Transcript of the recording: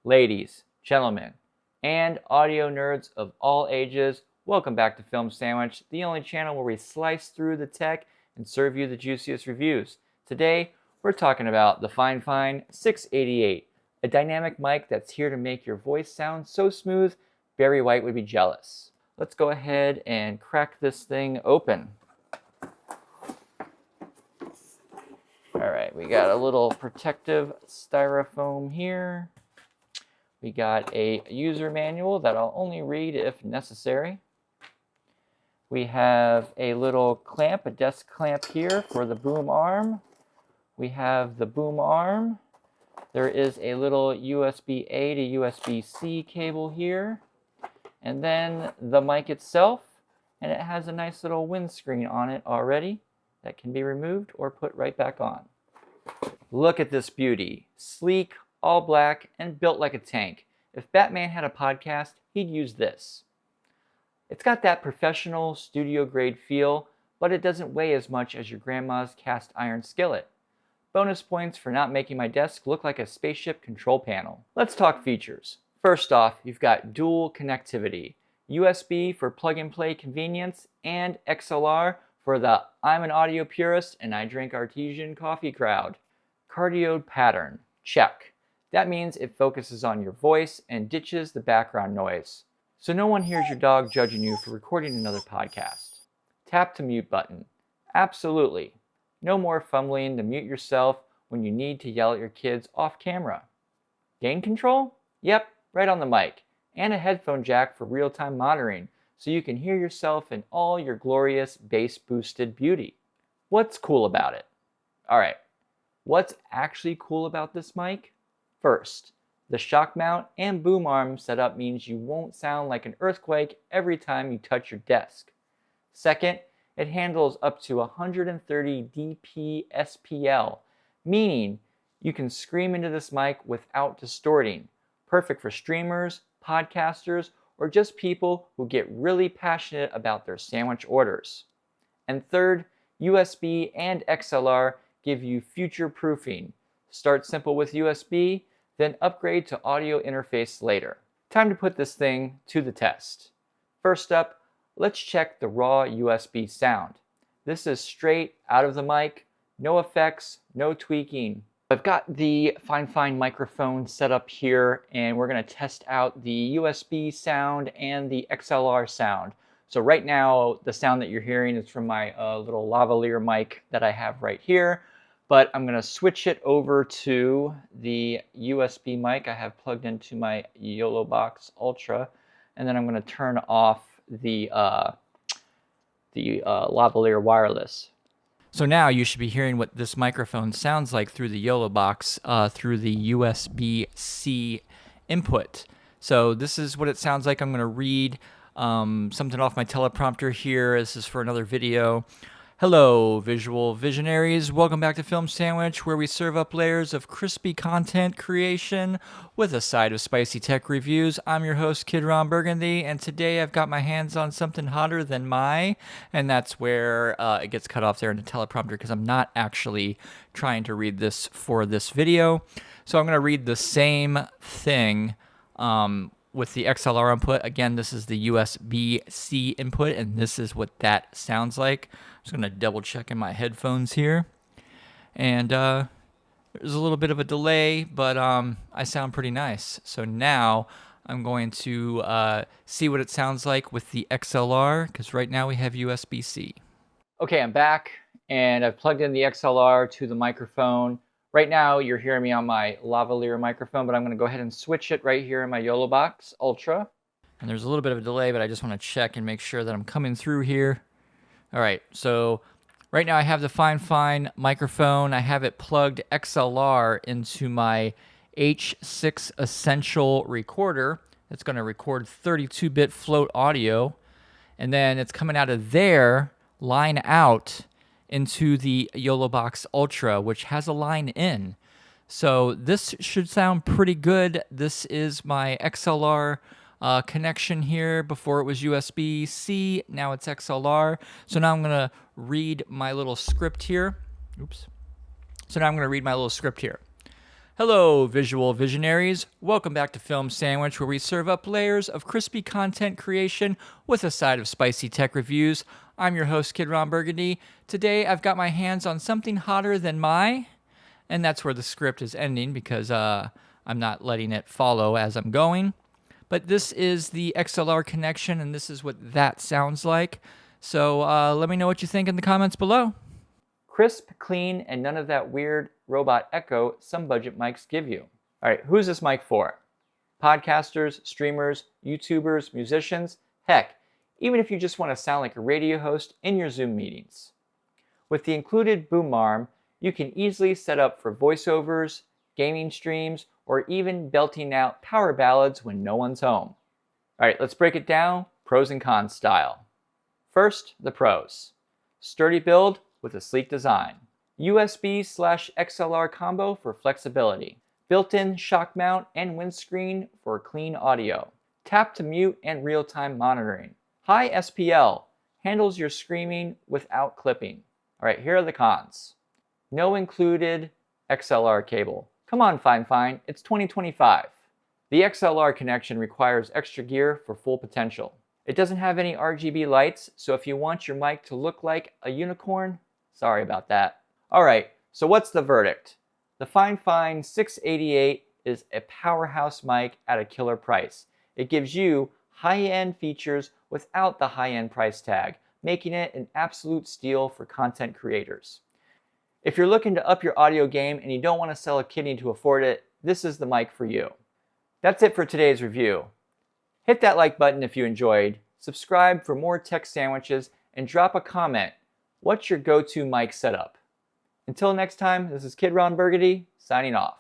Ladies, gentlemen, and audio nerds of all ages, welcome back to Film Sandwich, the only channel where we slice through the tech and serve you the juiciest reviews. Today, we're talking about the FIFINE K688, a dynamic mic that's here to make your voice sound so smooth, Barry White would be jealous. Let's go ahead and crack this thing open. All right, we got a little protective styrofoam here. We got a user manual that I'll only read if necessary. We have a little clamp, a desk clamp here for the boom arm. We have the boom arm. There is a little USB-A to USB-C cable here. And then the mic itself, and it has a nice little windscreen on it already that can be removed or put right back on. Look at this beauty. Sleek, all black, and built like a tank. If Batman had a podcast, he'd use this. It's got that professional studio grade feel, but it doesn't weigh as much as your grandma's cast iron skillet. Bonus points for not making my desk look like a spaceship control panel. Let's talk features. First off, you've got dual connectivity. USB for plug and play convenience and XLR for the I'm an audio purist and I drink artesian coffee crowd. Cardioid pattern, check. That means it focuses on your voice and ditches the background noise. So no one hears your dog judging you for recording another podcast. Tap to mute button. Absolutely. No more fumbling to mute yourself when you need to yell at your kids off camera. Gain control? Yep, right on the mic. And a headphone jack for real-time monitoring so you can hear yourself in all your glorious bass-boosted beauty. What's cool about it? All right. What's actually cool about this mic? First, the shock mount and boom arm setup means you won't sound like an earthquake every time you touch your desk. Second, it handles up to 130 dB SPL, meaning you can scream into this mic without distorting. Perfect for streamers, podcasters, or just people who get really passionate about their sandwich orders. And third, USB and XLR give you future proofing. Start simple with USB, then upgrade to audio interface later. Time to put this thing to the test. First up, let's check the raw USB sound. This is straight out of the mic, no effects, no tweaking. I've got the FIFINE microphone set up here and we're going to test out the USB sound and the XLR sound. So right now the sound that you're hearing is from my little lavalier mic that I have right here. But I'm going to switch it over to the USB mic I have plugged into my YOLOBox Ultra, and then I'm going to turn off the lavalier wireless. So now you should be hearing what this microphone sounds like through the YOLOBox through the USB-C input. So this is what it sounds like. I'm going to read something off my teleprompter here. This is for another video. Hello, visual visionaries. Welcome back to Film Sandwich, where we serve up layers of crispy content creation with a side of spicy tech reviews. I'm your host, KidRon Burgandy, and today I've got my hands on something hotter than and that's where it gets cut off there in the teleprompter because I'm not actually trying to read this for this video. So I'm going to read the same thing with the XLR input. Again, this is the USB-C input, and this is what that sounds like. I'm just going to double check in my headphones here. And there's a little bit of a delay, but I sound pretty nice. So now I'm going to see what it sounds like with the XLR, because right now we have USB-C. Okay, I'm back, and I've plugged in the XLR to the microphone. Right now, you're hearing me on my lavalier microphone, but I'm going to go ahead and switch it right here in my YOLOBox Ultra. And there's a little bit of a delay, but I just want to check and make sure that I'm coming through here. All right, so right now I have the FIFINE microphone. I have it plugged XLR into my H6 Essential recorder. It's going to record 32-bit float audio. And then it's coming out of there, line out, into the YOLOBox Ultra, which has a line in. So this should sound pretty good. This is my XLR connection here. Before it was USB-C, now it's XLR. So now I'm going to read my little script here. Oops. So now I'm going to read my little script here. Hello, visual visionaries. Welcome back to Film Sandwich, where we serve up layers of crispy content creation with a side of spicy tech reviews. I'm your host, KidRon Burgandy. Today, I've got my hands on something hotter than my, and that's where the script is ending because I'm not letting it follow as I'm going. But this is the XLR connection, and this is what that sounds like. So let me know what you think in the comments below. Crisp, clean, and none of that weird robot echo some budget mics give you. All right, who's this mic for? Podcasters, streamers, YouTubers, musicians, heck, even if you just want to sound like a radio host in your Zoom meetings. With the included boom arm, you can easily set up for voiceovers, gaming streams, or even belting out power ballads when no one's home. All right, let's break it down pros and cons style. First, the pros. Sturdy build with a sleek design. USB/XLR combo for flexibility. Built-in shock mount and windscreen for clean audio. Tap to mute and real-time monitoring. High SPL, handles your screaming without clipping. All right, here are the cons. No included XLR cable. Come on, FIFINE, it's 2025. The XLR connection requires extra gear for full potential. It doesn't have any RGB lights, so if you want your mic to look like a unicorn, sorry about that. All right, so what's the verdict? The FIFINE K688 is a powerhouse mic at a killer price. It gives you high-end features without the high-end price tag, making it an absolute steal for content creators. If you're looking to up your audio game and you don't want to sell a kidney to afford it, this is the mic for you. That's it for today's review. Hit that like button if you enjoyed, subscribe for more tech sandwiches, and drop a comment. What's your go-to mic setup? Until next time, this is KidRon Burgandy, signing off.